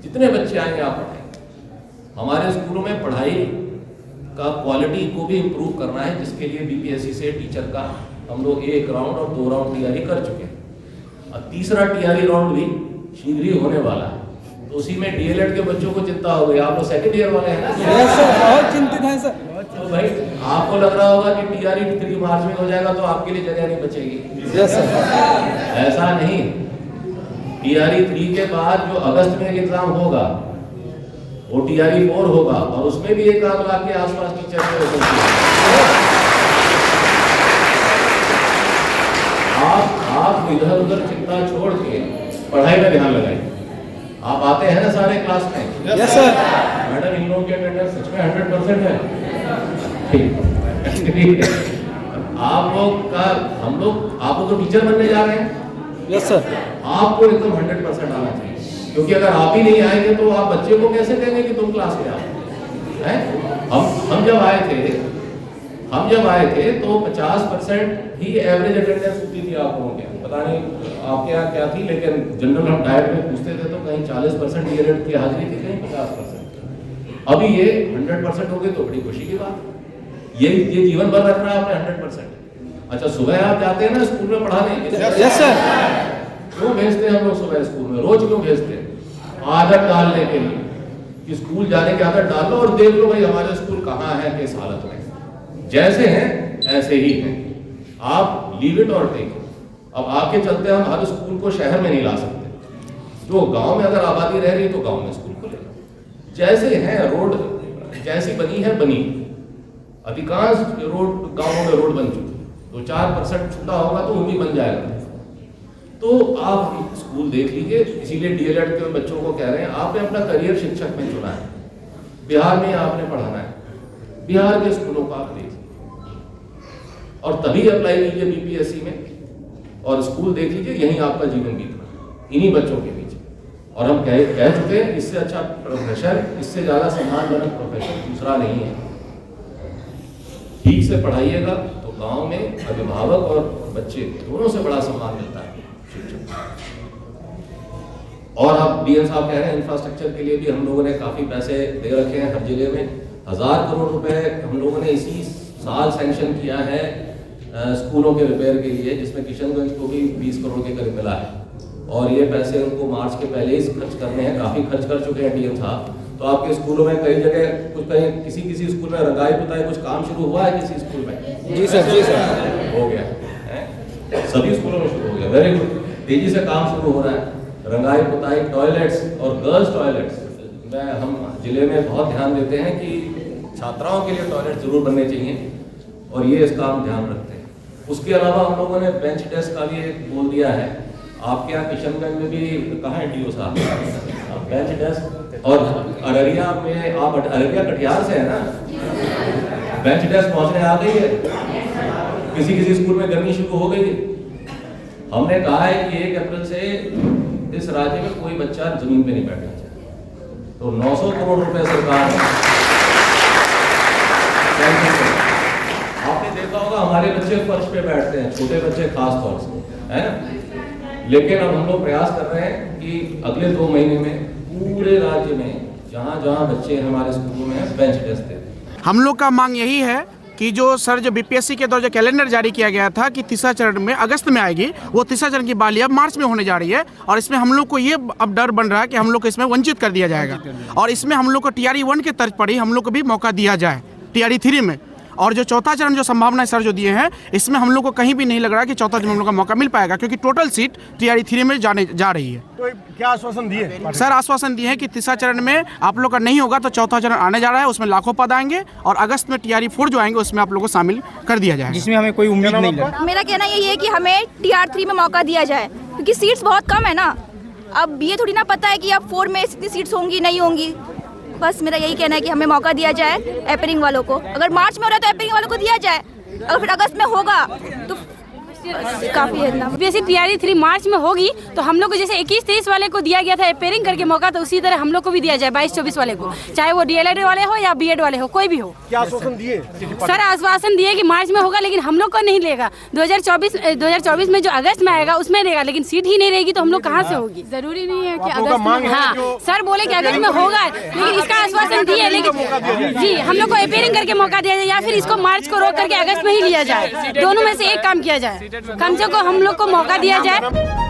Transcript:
जितने बच्चे आएंगे आप पढ़ाएंगे। हमारे स्कूलों में पढ़ाई का क्वालिटी को भी इम्प्रूव करना है, जिसके लिए बीपीएससी से टीचर का हम लोग 1 राउंड और 2 राउंड तैयारी कर चुके हैं और तीसरा तैयारी राउंड भी शीघ्र ही होने वाला है। तो उसी में डीएलएड के बच्चों को चिंता हो गई। आप लोग सेकंड ईयर वाले हैं ना? सर, बहुत चिंतित हैं सर। तो भाई आपको लग रहा होगा कि टीआरई 3 मार्च में हो जाएगा तो आपके लिए जगह नहीं बचेगी। Yes sir. ऐसा नहीं, टीआरई 3 के बाद जो अगस्त में एग्जाम होगा वो टीआरई 4 होगा और उसमें भी 1 लाख के आसपास टीचर हो सकते हैं। आप इधर उधर चिंता छोड़ के पढ़ाई में ध्यान लगाइए। आप आते हैं ना सारे क्लास में? Yes sir. मैडम इन लोगों की अटेंडेंस सच में 100% है? ठीक है। आप लोग तो टीचर बनने जा रहे हैं। Yes sir. आपको एकदम 100% आना चाहिए, क्योंकि अगर आप ही नहीं आएंगे तो आप बच्चे को कैसे देंगे कि तुम क्लास में आओ? हैं? हम जब आए थे तो 50% ही एवरेज अटेंडेंस होती थी आप लोगों के। पता नहीं आपके यहाँ क्या थी, लेकिन जनरल हम डायट में पूछते थे तो कहीं 40% डीएलएड की हाजिरी थी, कहीं 50%। अभी ये 100% हो गई तो बड़ी खुशी की बात। ये जीवन भर रखना है आपने 100%। अच्छा, सुबह आप जाते हैं ना स्कूल में पढ़ाने? Yes sir. क्यों भेजते हैं हम लोग सुबह स्कूल में? रोज क्यों भेजते हैं? आदत डालने के लिए कि स्कूल जाने की आदत डाल लो और देख लो भाई हमारे स्कूल कहाँ है, किस हालत में। जैसे हैं ऐसे ही हैं, आप लीव इट और टेक इट। अब आपके चलते हम हर स्कूल को शहर में नहीं ला सकते। जो गांव में अगर आबादी रह रही है तो गांव में स्कूल खोलेगा। जैसे हैं, रोड जैसी बनी है बनी, अधिकांश रोड गांवों में रोड बन चुकी, 2-4% छूटा होगा तो वो भी बन जाएगा। तो आप स्कूल देख लीजिए। इसीलिए डीएलएड के बच्चों को कह रहे हैं आपने अपना करियर शिक्षक में चुना है, बिहार में आपने पढ़ाना है, बिहार के स्कूलों को आप देखिए और तभी अप्लाई कीजिए बीपीएससी में और स्कूल देख लीजिए, यहीं आपका जीवन बीतना इन्हीं बच्चों के बीच। और हम कह चुके हैं इससे अच्छा प्रोफेशन, इससे ज्यादा सम्मानजनक प्रोफेशन दूसरा नहीं है। ठीक से पढ़ाइएगा तो गांव में अभिभावक और बच्चे दोनों से बड़ा सम्मान मिलता है शिक्षक। और आप डीएम साहब कह रहे हैं इंफ्रास्ट्रक्चर के लिए भी हम लोगों ने काफी पैसे दे रखे हैं। हर जिले में 1000 करोड़ रुपए हम लोगों ने इसी साल सैंक्शन किया है स्कूलों के रिपेयर के लिए, जिसमें किशनगंज को भी 20 करोड़ के करीब मिला है। और ये पैसे उनको मार्च के पहले ही खर्च करने हैं, काफी खर्च कर चुके हैं डीएम साहब। तो आपके स्कूलों में कई जगह कहीं किसी स्कूल में रंगाई पुताई कुछ काम शुरू हुआ है किसी स्कूल में? जी सर। हो गया है, सभी स्कूलों में शुरू हो गया। वेरी गुड, तेजी से काम शुरू हो रहा है। रंगाई पुताई, टॉयलेट्स और गर्ल्स टॉयलेट्स में हम जिले में बहुत ध्यान देते हैं कि छात्राओं के लिए टॉयलेट जरूर बनने चाहिए और ये इसका हम ध्यान रखते हैं। उसके अलावा हम लोगों ने बेंच डेस्क का भी एक बोल दिया है। आपके यहाँ किशनगंज में भी कहाँ है डीओ साहब? Bench desk. और अररिया में, आप अररिया कटिहार से है ना? बेंच डेस्क पहुंचने आ गई है। किसी स्कूल में गर्मी शुरू हो गई है। हमने कहा है कि 1 अप्रैल से इस राज्य में कोई बच्चा जमीन पे नहीं बैठना चाहिए। तो 900 करोड़ रुपए सरकार आपने देखा होगा हमारे बच्चे फर्श पे बैठते हैं, छोटे बच्चे खास तौर से, है ना? लेकिन अब हम लोग प्रयास कर रहे हैं कि अगले 2 महीने में पूरे राज्य में जहाँ जहाँ बच्चे हमारे स्कूलों में हैं बेंच डेस्क दें। हम लोग का मांग यही है कि जो बीपीएससी के द्वारा जो कैलेंडर जारी किया गया था कि तीसरा चरण में अगस्त में आएगी, वो तीसरा चरण की बहाली अब मार्च में होने जा रही है। और इसमें हम लोग को ये अब डर बन रहा है कि हम लोग को इसमें वंचित कर दिया जाएगा और इसमें हम लोग को टीआरई 1 के तर्ज पर ही हम लोग को भी मौका दिया जाए टीआरई 3 में। और जो चौथा चरण जो संभावना सर जो दिए हैं, इसमें हम लोग को कहीं भी नहीं लग रहा है कि चौथा चरण हम लोग का मौका मिल पाएगा, क्योंकि टोटल सीट टीआरई 3 में जा रही है। तो क्या आश्वासन दिए सर? आश्वासन दिए हैं कि तीसरा चरण में आप लोग का नहीं होगा तो चौथा चरण आने जा रहा है, उसमें लाखों पद आएंगे और अगस्त में टीआरई 4 जो आएंगे उसमें आप लोगों को शामिल कर दिया जाएगा, जिसमें हमें कोई उम्मीद नहीं लगी। मेरा कहना यही है कि हमें टीआर 3 में मौका दिया जाए, क्योंकि सीट्स बहुत कम है ना। अब ये थोड़ी ना पता है कि अब 4 में इतनी सीट्स होंगी नहीं होंगी। बस मेरा यही कहना है कि हमें मौका दिया जाए एपरिंग वालों को। अगर मार्च में हो रहा है तो एपरिंग वालों को दिया जाए, अगर फिर अगस्त में होगा तो काफ़ी है इतना। बीपीएससी तैयारी 3 मार्च में होगी तो हम लोग को जैसे 21-23 वाले को दिया गया था अपेयरिंग करके मौका, तो उसी तरह हम लोग को भी दिया जाए 22-24 वाले को, चाहे वो डीएलएड वाले हो या बीएड वाले हो, कोई भी हो। क्या आश्वासन दिए? सर आश्वासन दिए कि मार्च में होगा, लेकिन हम लोग को नहीं लेगा। 2024 में जो अगस्त में आएगा उसमें लेगा, लेकिन सीट ही नहीं रहेगी तो हम लोग कहाँ से होगी? जरूरी नहीं है कि आप लोगों का मांग है हाँ जो सर बोले कि अगस्त में होगा, लेकिन इसका आश्वासन दिए, लेकिन जी हम लोग को अपेयरिंग करके मौका दिया जाए या फिर इसको मार्च को रोक करके अगस्त में ही लिया जाए। दोनों में से एक काम किया जाए, कम से कम हम लोग को मौका दिया जाए।